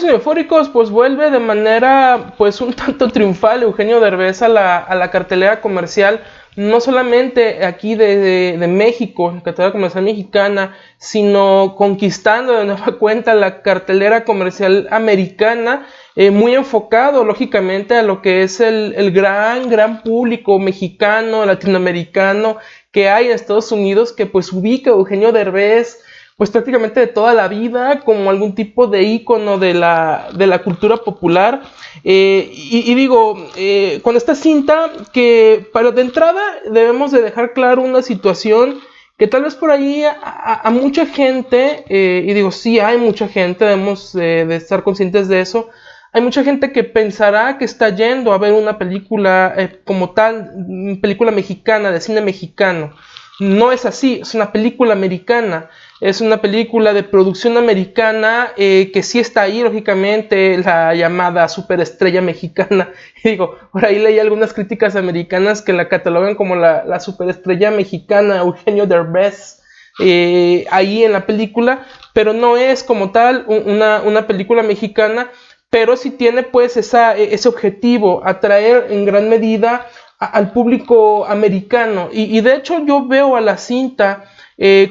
Eufóricos, pues vuelve de manera pues un tanto triunfal Eugenio Derbez a la cartelera comercial, no solamente aquí de México, cartelera comercial mexicana, sino conquistando de nueva cuenta la cartelera comercial americana, muy enfocado lógicamente a lo que es el gran público mexicano, latinoamericano que hay en Estados Unidos, que pues ubica a Eugenio Derbez pues prácticamente de toda la vida como algún tipo de ícono de la cultura popular. Y digo, con esta cinta que para de entrada debemos de dejar claro una situación que tal vez por ahí a mucha gente, y digo, sí hay mucha gente, debemos de estar conscientes de eso, hay mucha gente que pensará que está yendo a ver una película como tal, película mexicana, de cine mexicano. No es así, es una película americana, es una película de producción americana que sí está ahí, lógicamente, la llamada superestrella mexicana. Y digo, por ahí leí algunas críticas americanas que la catalogan como la superestrella mexicana, Eugenio Derbez, ahí en la película, pero no es como tal una película mexicana, pero sí tiene pues ese objetivo, atraer en gran medida al público americano. Y de hecho yo veo a la cinta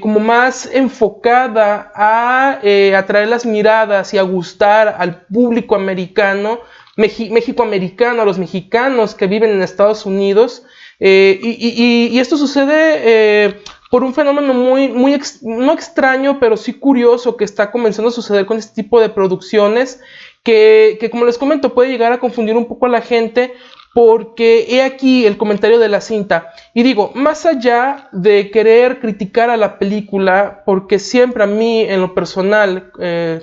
como más enfocada a atraer las miradas y a gustar al público americano, México-americano, a los mexicanos que viven en Estados Unidos. Y esto sucede por un fenómeno no extraño, pero sí curioso que está comenzando a suceder con este tipo de producciones, que como les comento puede llegar a confundir un poco a la gente, porque he aquí el comentario de la cinta. Y digo, más allá de querer criticar a la película, porque siempre a mí, en lo personal,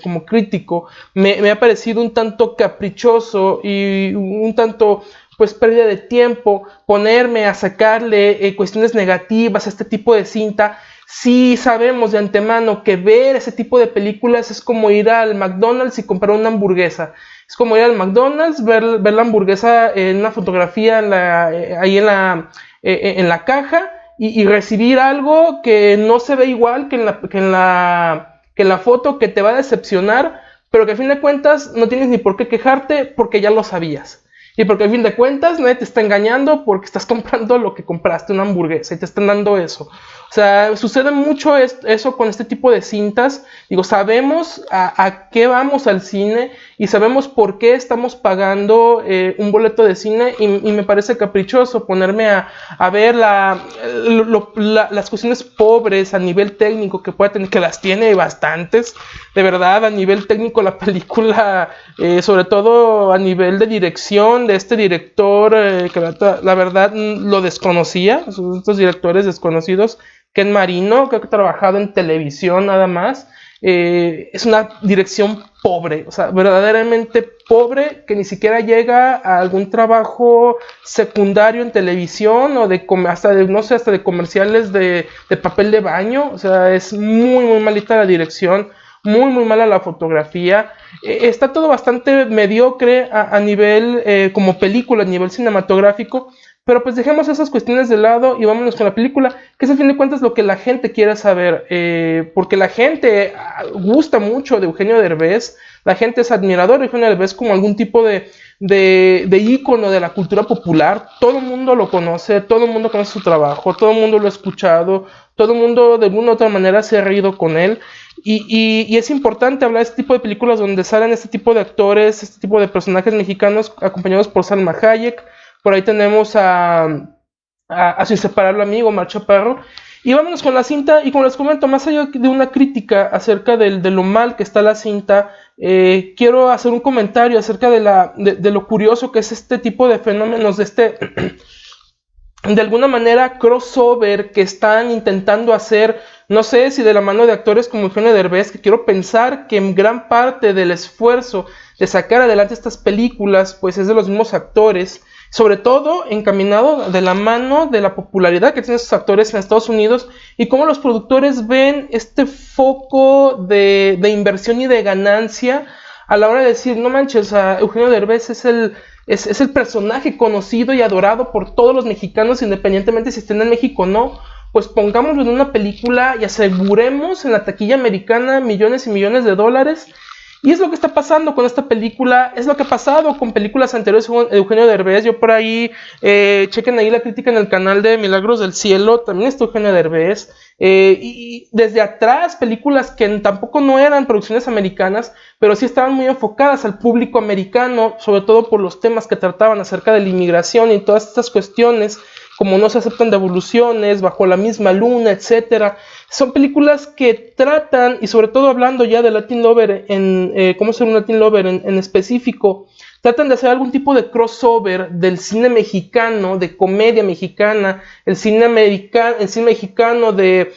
como crítico, me ha parecido un tanto caprichoso y un tanto pues pérdida de tiempo ponerme a sacarle cuestiones negativas a este tipo de cinta. Sí sabemos de antemano que ver ese tipo de películas es como ir al McDonald's y comprar una hamburguesa. Es como ir al McDonald's, ver la hamburguesa en una fotografía ahí en la caja y recibir algo que no se ve igual que en la foto, que te va a decepcionar, pero que a fin de cuentas no tienes ni por qué quejarte porque ya lo sabías. Y porque a fin de cuentas nadie te está engañando porque estás comprando lo que compraste, una hamburguesa, y te están dando eso. O sea, sucede mucho eso con este tipo de cintas. Digo, sabemos a qué vamos al cine y sabemos por qué estamos pagando un boleto de cine, y me parece caprichoso ponerme a ver las cuestiones pobres a nivel técnico que pueda tener, que las tiene bastantes, de verdad, a nivel técnico la película, sobre todo a nivel de dirección de este director, que la verdad lo desconocía, estos directores desconocidos. Ken Marino, creo que ha trabajado en televisión nada más. Es una dirección pobre, o sea, verdaderamente pobre, que ni siquiera llega a algún trabajo secundario en televisión o hasta de comerciales de papel de baño. O sea, es muy malita la dirección, muy mala la fotografía. Está todo bastante mediocre a nivel como película, a nivel cinematográfico. Pero pues dejemos esas cuestiones de lado y vámonos con la película, que es al fin de cuentas lo que la gente quiere saber, porque la gente gusta mucho de Eugenio Derbez, la gente es admirador de Eugenio Derbez como algún tipo de ícono de la cultura popular. Todo el mundo lo conoce, todo el mundo conoce su trabajo, todo el mundo lo ha escuchado, todo el mundo de alguna u otra manera se ha reído con él. Y es importante hablar de este tipo de películas donde salen este tipo de actores, este tipo de personajes mexicanos acompañados por Salma Hayek. Por ahí tenemos a su inseparable amigo Omar Chaparro. Y vámonos con la cinta. Y como les comento, más allá de una crítica acerca de lo mal que está la cinta, quiero hacer un comentario acerca de lo curioso que es este tipo de fenómenos, de alguna manera crossover que están intentando hacer. No sé si de la mano de actores como Eugenio Derbez, que quiero pensar que en gran parte del esfuerzo de sacar adelante estas películas pues es de los mismos actores, sobre todo encaminado de la mano de la popularidad que tienen estos actores en Estados Unidos, y cómo los productores ven este foco de inversión y de ganancia a la hora de decir, no manches, Eugenio Derbez es el personaje conocido y adorado por todos los mexicanos, independientemente si estén en México o no. Pues pongámoslo en una película y aseguremos en la taquilla americana millones y millones de dólares. Y es lo que está pasando con esta película, es lo que ha pasado con películas anteriores de Eugenio Derbez. Yo por ahí, chequen ahí la crítica en el canal de Milagros del Cielo, también está Eugenio Derbez. Y desde atrás, películas que tampoco no eran producciones americanas, pero sí estaban muy enfocadas al público americano, sobre todo por los temas que trataban acerca de la inmigración y todas estas cuestiones, como no se aceptan devoluciones, Bajo la misma luna, etcétera. Son películas que tratan, y sobre todo hablando ya de Latin Lover, cómo ser un Latin Lover en específico, tratan de hacer algún tipo de crossover del cine mexicano, de comedia mexicana, el cine mexicano de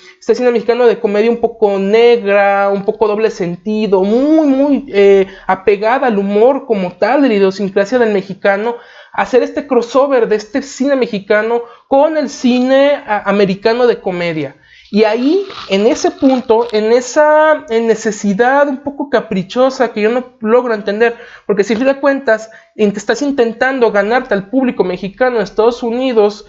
comedia un poco negra, un poco doble sentido, muy apegada al humor como tal, de la idiosincrasia del mexicano, hacer este crossover de este cine mexicano con el cine americano de comedia. Y ahí, en ese punto, en esa necesidad un poco caprichosa que yo no logro entender, porque si te das cuentas, estás intentando ganarte al público mexicano en Estados Unidos,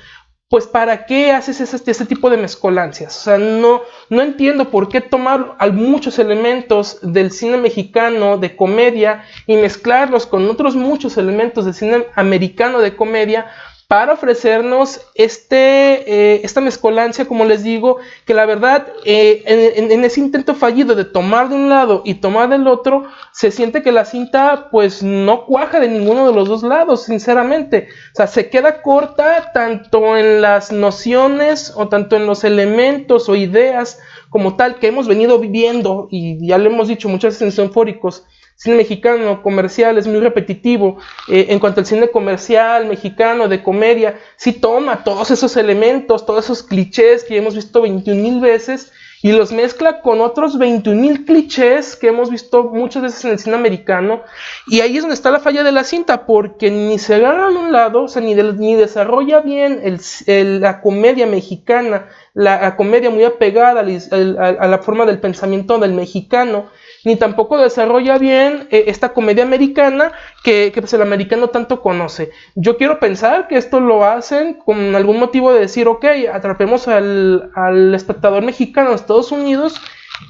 pues ¿para qué haces ese tipo de mezcolancias? O sea, no entiendo por qué tomar muchos elementos del cine mexicano de comedia y mezclarlos con otros muchos elementos del cine americano de comedia para ofrecernos esta mezcolancia, como les digo, que la verdad, en ese intento fallido de tomar de un lado y tomar del otro, se siente que la cinta pues no cuaja de ninguno de los dos lados, sinceramente. O sea, se queda corta tanto en las nociones o tanto en los elementos o ideas como tal que hemos venido viviendo, y ya lo hemos dicho muchas veces en Sinfóricos. Cine mexicano comercial es muy repetitivo. En cuanto al cine comercial mexicano de comedia, sí toma todos esos elementos, todos esos clichés que hemos visto 21,000 veces y los mezcla con otros 21,000 clichés que hemos visto muchas veces en el cine americano, y ahí es donde está la falla de la cinta, porque ni se agarra a un lado, o sea, ni desarrolla bien la comedia mexicana, la comedia muy apegada a la forma del pensamiento del mexicano, ni tampoco desarrolla bien esta comedia americana que pues el americano tanto conoce. Yo quiero pensar que esto lo hacen con algún motivo de decir, ok, atrapemos al espectador mexicano de Estados Unidos,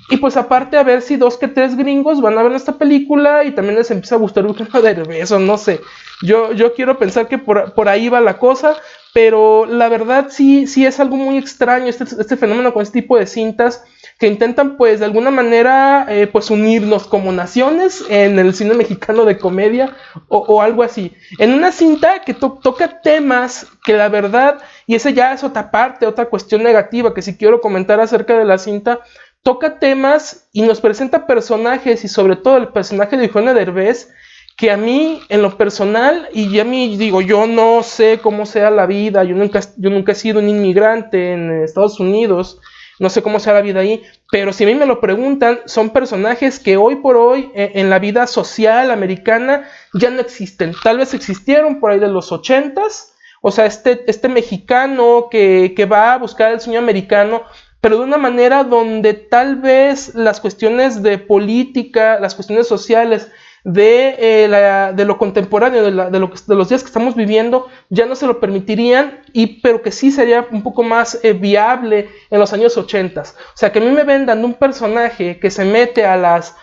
y pues aparte a ver si 2 que 3 gringos van a ver esta película y también les empieza a gustar Eugenio Derbez, o no sé. Yo quiero pensar que por ahí va la cosa, pero la verdad sí es algo muy extraño este fenómeno con este tipo de cintas que intentan pues de alguna manera pues unirnos como naciones en el cine mexicano de comedia o algo así. En una cinta que toca temas que la verdad, y esa ya es otra parte, otra cuestión negativa que sí quiero comentar acerca de la cinta, toca temas y nos presenta personajes, y sobre todo el personaje de Eugenio Derbez, que a mí en lo personal, y a mí digo, yo no sé cómo sea la vida, yo nunca he sido un inmigrante en Estados Unidos, no sé cómo sea la vida ahí, pero si a mí me lo preguntan, son personajes que hoy por hoy en la vida social americana ya no existen. Tal vez existieron por ahí de los 80s, o sea, este mexicano que va a buscar el sueño americano, pero de una manera donde tal vez las cuestiones de política, las cuestiones sociales, de lo contemporáneo, de los días que estamos viviendo, ya no se lo permitirían, pero que sí sería un poco más viable en los años 80. O sea, que a mí me vendan un personaje que se mete a las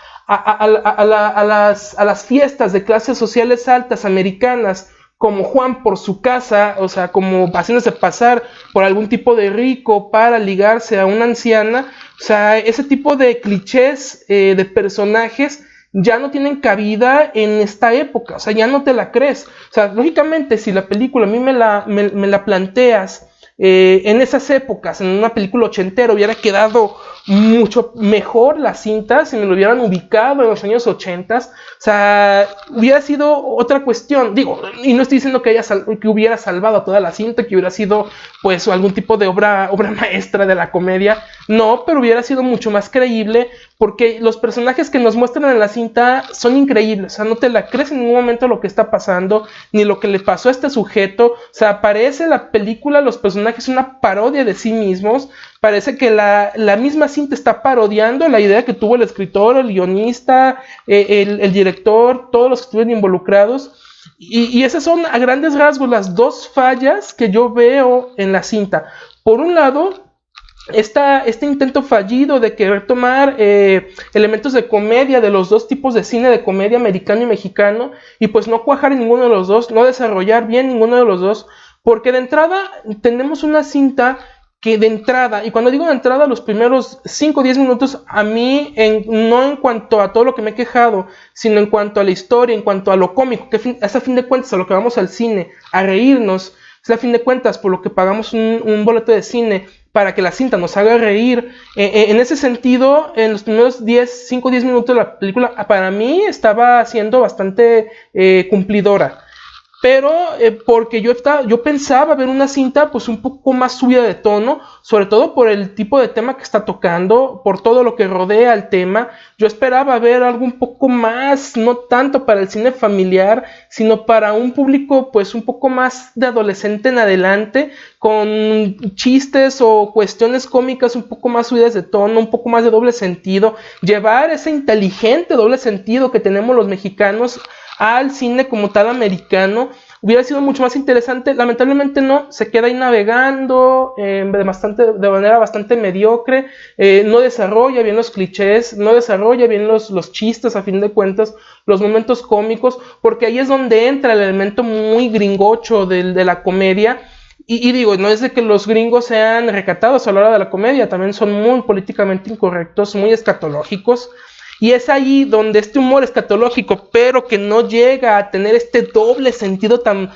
fiestas de clases sociales altas americanas, como Juan por su casa, o sea, como haciéndose pasar por algún tipo de rico para ligarse a una anciana. O sea, ese tipo de clichés de personajes ya no tienen cabida en esta época, o sea, ya no te la crees. O sea, lógicamente, si la película a mí me la planteas en esas épocas, en una película ochentera, hubiera quedado mucho mejor la cinta si me lo hubieran ubicado en los años 80. O sea, hubiera sido otra cuestión, digo, y no estoy diciendo que hubiera salvado a toda la cinta, que hubiera sido pues algún tipo de obra maestra de la comedia, no, pero hubiera sido mucho más creíble, porque los personajes que nos muestran en la cinta son increíbles. O sea, no te la crees en ningún momento lo que está pasando, ni lo que le pasó a este sujeto. O sea, parece la película, los personajes, una parodia de sí mismos. Parece que la misma cinta está parodiando la idea que tuvo el escritor, el guionista, el director, todos los que estuvieron involucrados. Y esas son a grandes rasgos las dos fallas que yo veo en la cinta. Por un lado, este intento fallido de querer tomar elementos de comedia de los dos tipos de cine, de comedia americano y mexicano, y pues no cuajar en ninguno de los dos, no desarrollar bien ninguno de los dos, porque de entrada tenemos una cinta que de entrada, y cuando digo de entrada, los primeros 5 o 10 minutos, a mí, no en cuanto a todo lo que me he quejado, sino en cuanto a la historia, en cuanto a lo cómico, que es a fin de cuentas a lo que vamos al cine, a reírnos, es a fin de cuentas por lo que pagamos un boleto de cine, para que la cinta nos haga reír. En ese sentido, en los primeros 5 o 10 minutos de la película, para mí estaba siendo bastante cumplidora. Pero porque yo pensaba ver una cinta pues un poco más subida de tono, sobre todo por el tipo de tema que está tocando, por todo lo que rodea el tema. Yo esperaba ver algo un poco más, no tanto para el cine familiar, sino para un público pues un poco más de adolescente en adelante, con chistes o cuestiones cómicas un poco más subidas de tono, un poco más de doble sentido, llevar ese inteligente doble sentido que tenemos los mexicanos al cine como tal americano. Hubiera sido mucho más interesante. Lamentablemente no, se queda ahí navegando de manera bastante mediocre, no desarrolla bien los clichés, no desarrolla bien los chistes, a fin de cuentas, los momentos cómicos, porque ahí es donde entra el elemento muy gringocho de la comedia. Y digo, no es de que los gringos sean recatados a la hora de la comedia, también son muy políticamente incorrectos, muy escatológicos. Y es ahí donde este humor escatológico, pero que no llega a tener este doble sentido tan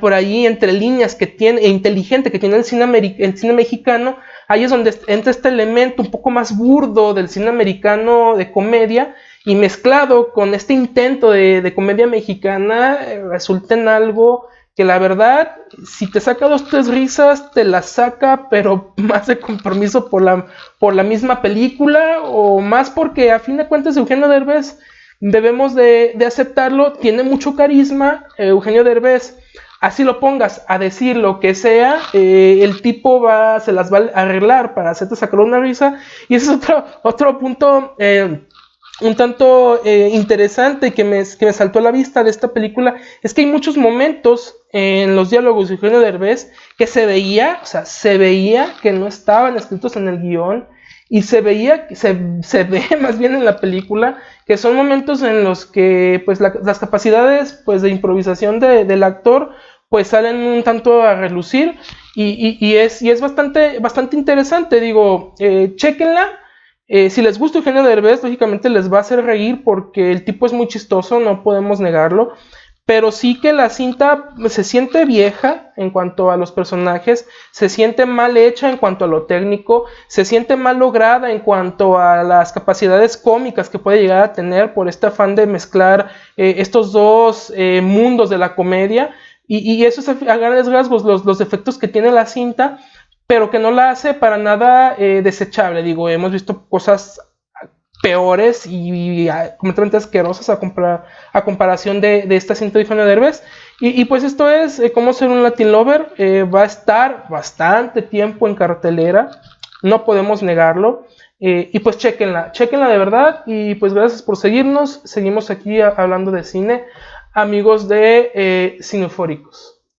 por ahí entre líneas que tiene, e inteligente que tiene el cine mexicano, ahí es donde entra este elemento un poco más burdo del cine americano de comedia, y mezclado con este intento de comedia mexicana, resulta en algo que la verdad, si te saca 2 o 3 risas, te las saca, pero más de compromiso por la misma película, o más porque a fin de cuentas Eugenio Derbez, debemos de aceptarlo, tiene mucho carisma. Eugenio Derbez, así lo pongas a decir lo que sea, el tipo se las va a arreglar para hacerte sacar una risa. Y ese es otro punto un tanto interesante que me saltó a la vista de esta película, es que hay muchos momentos en los diálogos de Eugenio Derbez que se veía que no estaban escritos en el guión, y se ve más bien en la película, que son momentos en los que pues las capacidades pues de improvisación del actor pues salen un tanto a relucir, y es bastante interesante. Digo, chequenla. Si les gusta Eugenio Derbez, lógicamente les va a hacer reír porque el tipo es muy chistoso, no podemos negarlo. Pero sí que la cinta se siente vieja en cuanto a los personajes, se siente mal hecha en cuanto a lo técnico, se siente mal lograda en cuanto a las capacidades cómicas que puede llegar a tener por este afán de mezclar estos dos mundos de la comedia. Y eso es a grandes rasgos los efectos que tiene la cinta, pero que no la hace para nada desechable. Digo, hemos visto cosas peores y completamente asquerosas a comparación de esta cinta de Eugenio Derbez. Y pues esto es Cómo ser un Latin Lover. Va a estar bastante tiempo en cartelera, no podemos negarlo. Y pues chequenla de verdad. Y pues gracias por seguirnos. Seguimos aquí hablando de cine, amigos de Cineufóricos.